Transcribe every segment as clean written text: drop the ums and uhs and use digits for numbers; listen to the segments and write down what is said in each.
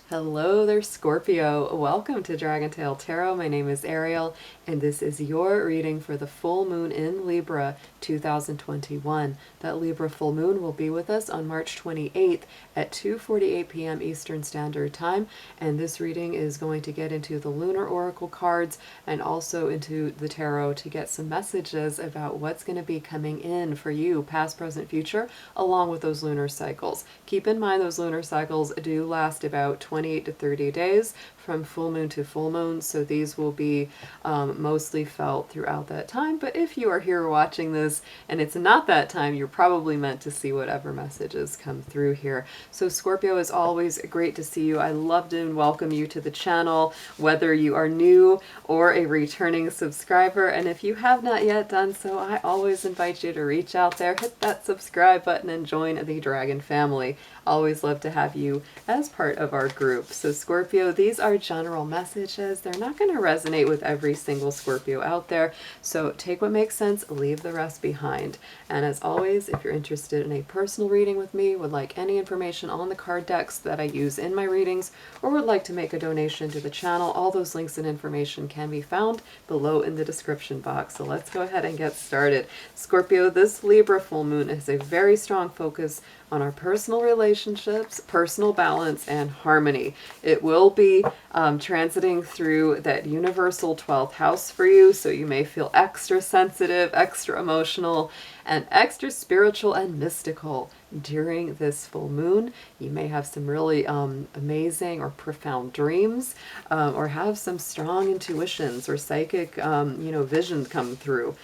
Hello there, Scorpio. Welcome to Dragon Tail Tarot. My name is Ariel, and this is your reading for the full moon in Libra 2021. That Libra full moon will be with us on March 28th at 2:48 p.m. Eastern Standard Time, and this reading is going to get into the lunar oracle cards and also into the tarot to get some messages about what's going to be coming in for you, past, present, future, along with those lunar cycles. Keep in mind those lunar cycles do last about 28 to 30 days from full moon to full moon, so these will be mostly felt throughout that time. But if you are here watching this and it's not that time, you're probably meant to see whatever messages come through here. So Scorpio, is always great to see you. I love to welcome you to the channel, whether you are new or a returning subscriber. And if you have not yet done so, I always invite you to reach out there, hit that subscribe button, and join the Dragon family. Always love to have you as part of our group. So Scorpio, these are general messages. They're not going to resonate with every single Scorpio out there. So take what makes sense, leave the rest behind. And as always, if you're interested in a personal reading with me, would like any information on the card decks that I use in my readings, or would like to make a donation to the channel, all those links and information can be found below in the description box. So let's go ahead and get started. Scorpio, this Libra full moon has a very strong focus on our personal relationships, personal balance, and harmony. It will be transiting through that universal 12th house for you, so you may feel extra sensitive, extra emotional, and extra spiritual and mystical during this full moon. You may have some really amazing or profound dreams, or have some strong intuitions or psychic visions come through,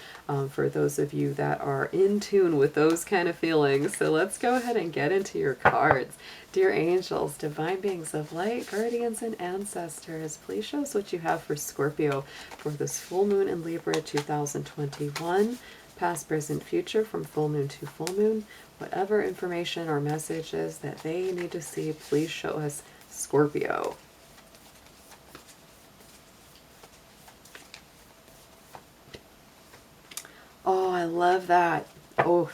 for those of you that are in tune with those kind of feelings. So let's go ahead and get into your cards. Dear angels, divine beings of light, guardians, and ancestors, please show us what you have for Scorpio for this full moon in Libra 2021. Past, present, future, from full moon to full moon. Whatever information or messages that they need to see, please show us, Scorpio. Oh, I love that. Oh,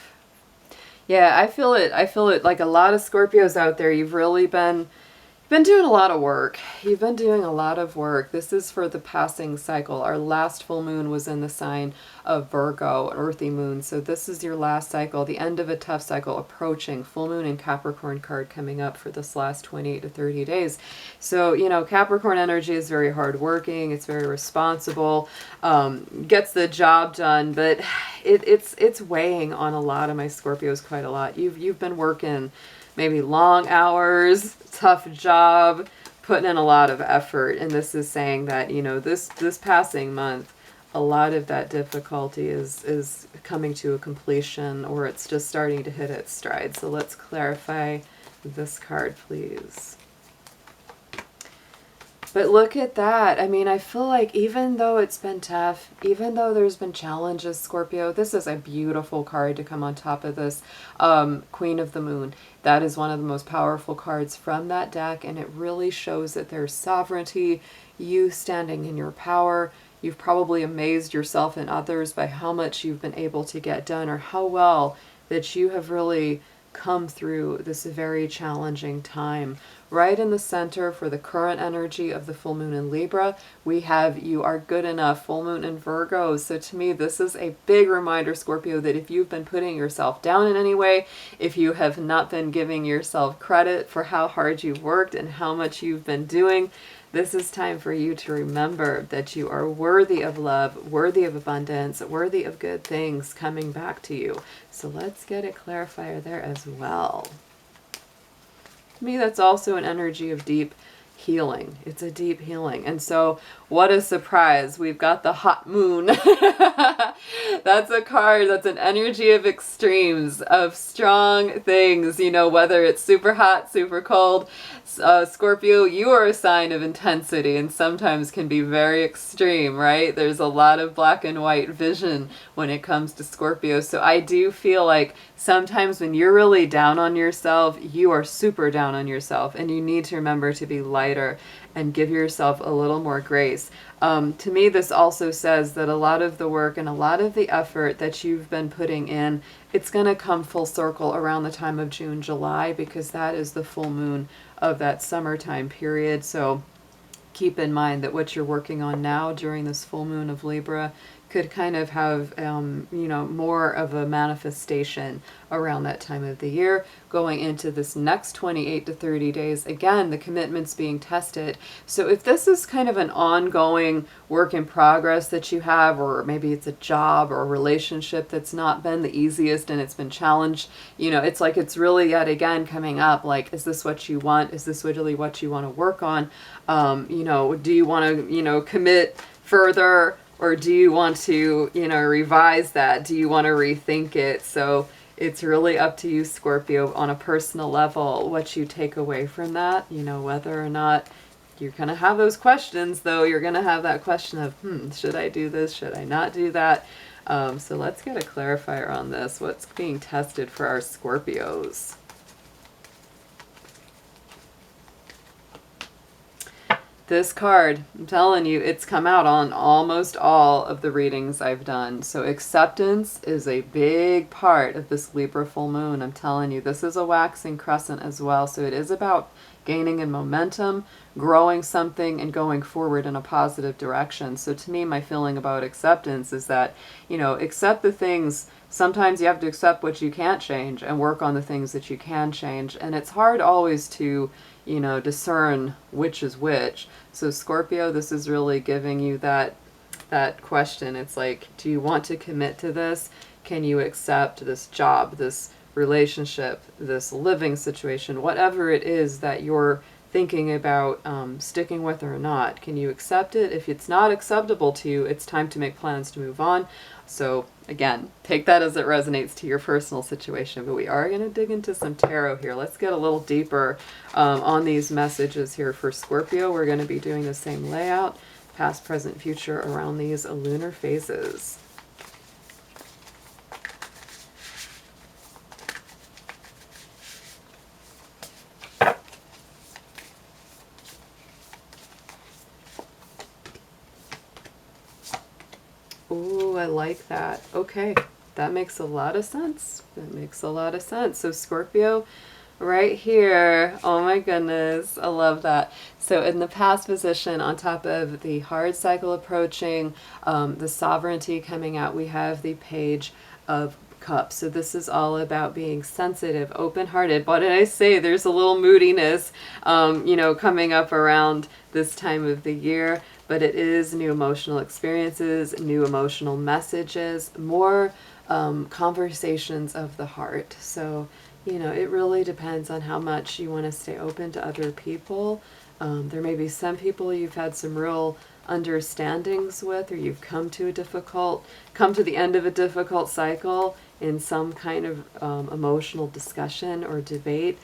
yeah, I feel it. I feel it. Like a lot of Scorpios out there, you've really been doing a lot of work. You've been doing a lot of work. This is for the passing cycle. Our last full moon was in the sign of Virgo, an earthy moon. So this is your last cycle, the end of a tough cycle approaching. Full moon and Capricorn card coming up for this last 28 to 30 days. So, you know, Capricorn energy is very hardworking. It's very responsible, gets the job done, but it's weighing on a lot of my Scorpios quite a lot. You've been working maybe long hours, tough job, putting in a lot of effort. And this is saying that, you know, this passing month, a lot of that difficulty is coming to a completion, or it's just starting to hit its stride. So let's clarify this card, please. But look at that. I mean, I feel like even though it's been tough, even though there's been challenges, Scorpio, this is a beautiful card to come on top of this Queen of the Moon. That is one of the most powerful cards from that deck, and it really shows that there's sovereignty, you standing in your power. You've probably amazed yourself and others by how much you've been able to get done, or how well that you have really come through this very challenging time. Right in the center for the current energy of the full moon in Libra, we have you are good enough, full moon in Virgo. So to me, this is a big reminder, Scorpio, that if you've been putting yourself down in any way, if you have not been giving yourself credit for how hard you've worked and how much you've been doing, this is time for you to remember that you are worthy of love, worthy of abundance, worthy of good things coming back to you. So let's get a clarifier there as well. To me, that's also an energy of deep healing. It's a deep healing. And so what a surprise. We've got the hot moon. That's a card, that's an energy of extremes, of strong things, you know, whether it's super hot, super cold. Scorpio, you are a sign of intensity and sometimes can be very extreme, right? There's a lot of black and white vision when it comes to Scorpio. So I do feel like sometimes when you're really down on yourself, you are super down on yourself, and you need to remember to be lighter and give yourself a little more grace. To me, this also says that a lot of the work and a lot of the effort that you've been putting in, it's going to come full circle around the time of June, July, because that is the full moon of that summertime period. So keep in mind that what you're working on now during this full moon of Libra could kind of have, more of a manifestation around that time of the year. Going into this next 28 to 30 days, again, the commitment's being tested. So if this is kind of an ongoing work in progress that you have, or maybe it's a job or a relationship that's not been the easiest and it's been challenged, it's like it's really yet again coming up, like, is this what you want? Is this really what you want to work on? Do you want to, commit further? Or do you want to, revise that? Do you want to rethink it? So it's really up to you, Scorpio, on a personal level, what you take away from that, whether or not you're going to have those questions, though. You're going to have that question of, should I do this? Should I not do that? So let's get a clarifier on this. What's being tested for our Scorpios? This card, I'm telling you, it's come out on almost all of the readings I've done. So acceptance is a big part of this Libra full moon. I'm telling you, this is a waxing crescent as well. So it is about gaining in momentum, growing something, and going forward in a positive direction. So to me, my feeling about acceptance is that, accept the things. Sometimes you have to accept what you can't change and work on the things that you can change. And it's hard always to, discern which is which. So Scorpio, this is really giving you that question. It's like, do you want to commit to this? Can you accept this job, this relationship, this living situation, whatever it is that you're thinking about sticking with or not? Can you accept it? If it's not acceptable to you, it's time to make plans to move on. So again, take that as it resonates to your personal situation. But we are going to dig into some tarot here. Let's get a little deeper on these messages here for Scorpio. We're going to be doing the same layout, past, present, future, around these lunar phases. Ooh, I like that. Okay, that makes a lot of sense. That makes a lot of sense. So Scorpio, right here, oh my goodness, I love that. So in the past position, on top of the hard cycle approaching, the sovereignty coming out, we have the Page of Cups. So this is all about being sensitive, open-hearted. What did I say? There's a little moodiness, coming up around this time of the year. But it is new emotional experiences, new emotional messages, more conversations of the heart. So, it really depends on how much you want to stay open to other people. There may be some people you've had some real understandings with, or you've come to the end of a difficult cycle in some kind of emotional discussion or debate.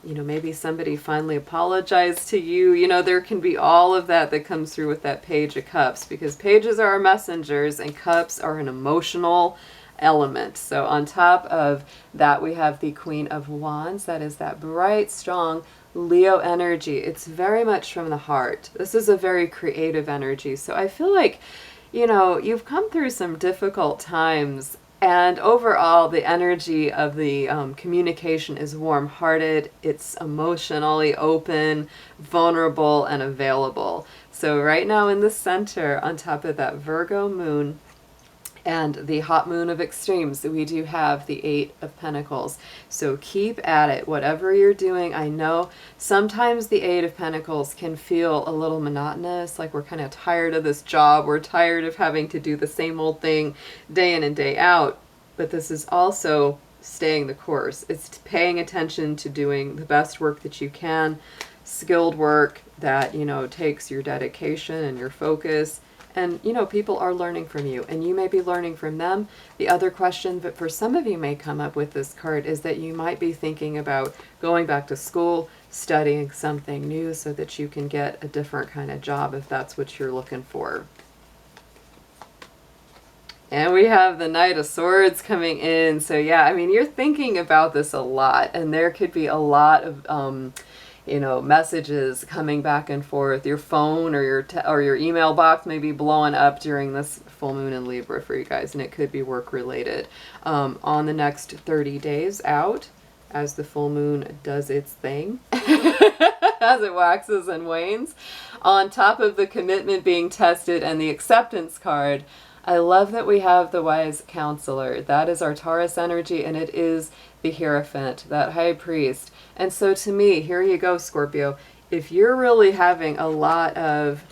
Maybe somebody finally apologized to you. There can be all of that comes through with that Page of Cups, because pages are our messengers and cups are an emotional element. So on top of that, we have the Queen of Wands. That is that bright, strong Leo energy. It's very much from the heart. This is a very creative energy. So I feel like, you've come through some difficult times. And overall, the energy of the communication is warm-hearted, it's emotionally open, vulnerable, and available. So right now in the center, on top of that Virgo moon and the hot moon of extremes, we do have the Eight of Pentacles. So keep at it, whatever you're doing. I know sometimes the Eight of Pentacles can feel a little monotonous, like we're kind of tired of this job, we're tired of having to do the same old thing day in and day out. But this is also staying the course. It's paying attention to doing the best work that you can, skilled work that, takes your dedication and your focus. And, people are learning from you, and you may be learning from them. The other question that for some of you may come up with this card is that you might be thinking about going back to school, studying something new so that you can get a different kind of job if that's what you're looking for. And we have the Knight of Swords coming in. So yeah, you're thinking about this a lot, and there could be a lot of messages coming back and forth. Your phone or your email box may be blowing up during this full moon in Libra for you guys, and it could be work related. On the next 30 days out, as the full moon does its thing, as it waxes and wanes. On top of the commitment being tested and the acceptance card, I love that we have the wise counselor. That is our Taurus energy, and it is the Hierophant, that high priest. And so to me, here you go, Scorpio. If you're really having a lot of,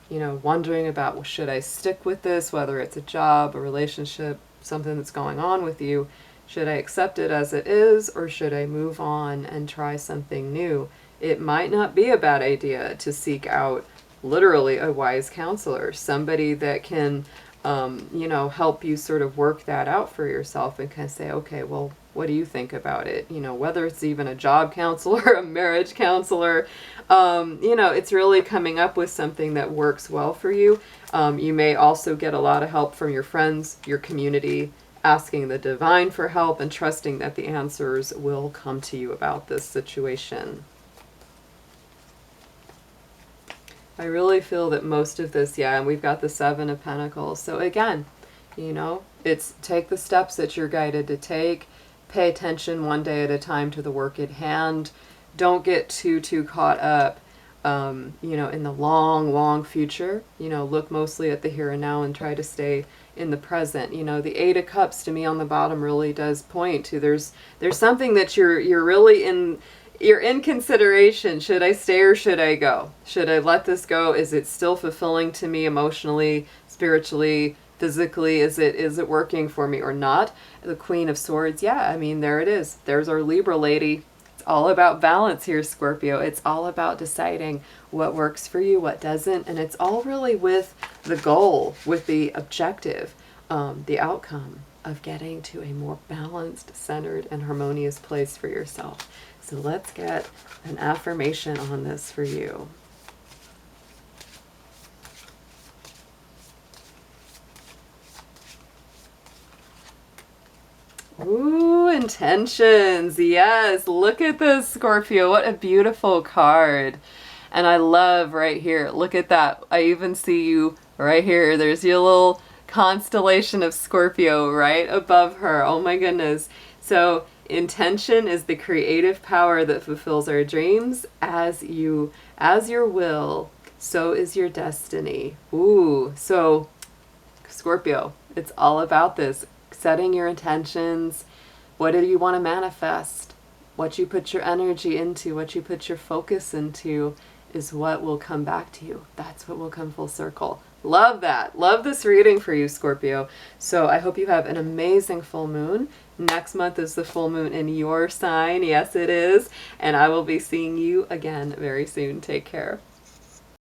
wondering about, well, should I stick with this, whether it's a job, a relationship, something that's going on with you, should I accept it as it is, or should I move on and try something new? It might not be a bad idea to seek out literally a wise counselor, somebody that can, help you sort of work that out for yourself and kind of say, okay, well, what do you think about it? Whether it's even a job counselor, a marriage counselor, it's really coming up with something that works well for you. You may also get a lot of help from your friends, your community, asking the divine for help and trusting that the answers will come to you about this situation. I really feel that most of this, and we've got the Seven of Pentacles. So again, it's take the steps that you're guided to take. Pay attention one day at a time to the work at hand. Don't get too caught up, in the long future. Look mostly at the here and now and try to stay in the present. The Eight of Cups to me on the bottom really does point to there's something that you're really in. You're in consideration. Should I stay or should I go? Should I let this go? Is it still fulfilling to me emotionally, spiritually, physically? Is it working for me or not? The Queen of Swords. Yeah, there it is. There's our Libra lady. It's all about balance here, Scorpio. It's all about deciding what works for you, what doesn't. And it's all really with the goal, with the objective, the outcome of getting to a more balanced, centered, and harmonious place for yourself. So let's get an affirmation on this for you. Ooh, intentions. Yes, look at this, Scorpio. What a beautiful card. And I love right here. Look at that. I even see you right here. There's your little constellation of Scorpio right above her. Oh my goodness. So intention is the creative power that fulfills our dreams. As your will, so is your destiny. Ooh, so Scorpio, it's all about this. Setting your intentions. What do you want to manifest? What you put your energy into, what you put your focus into is what will come back to you. That's what will come full circle. Love that. Love this reading for you, Scorpio. So I hope you have an amazing full moon. Next month is the full moon in your sign. Yes, it is. And I will be seeing you again very soon. Take care.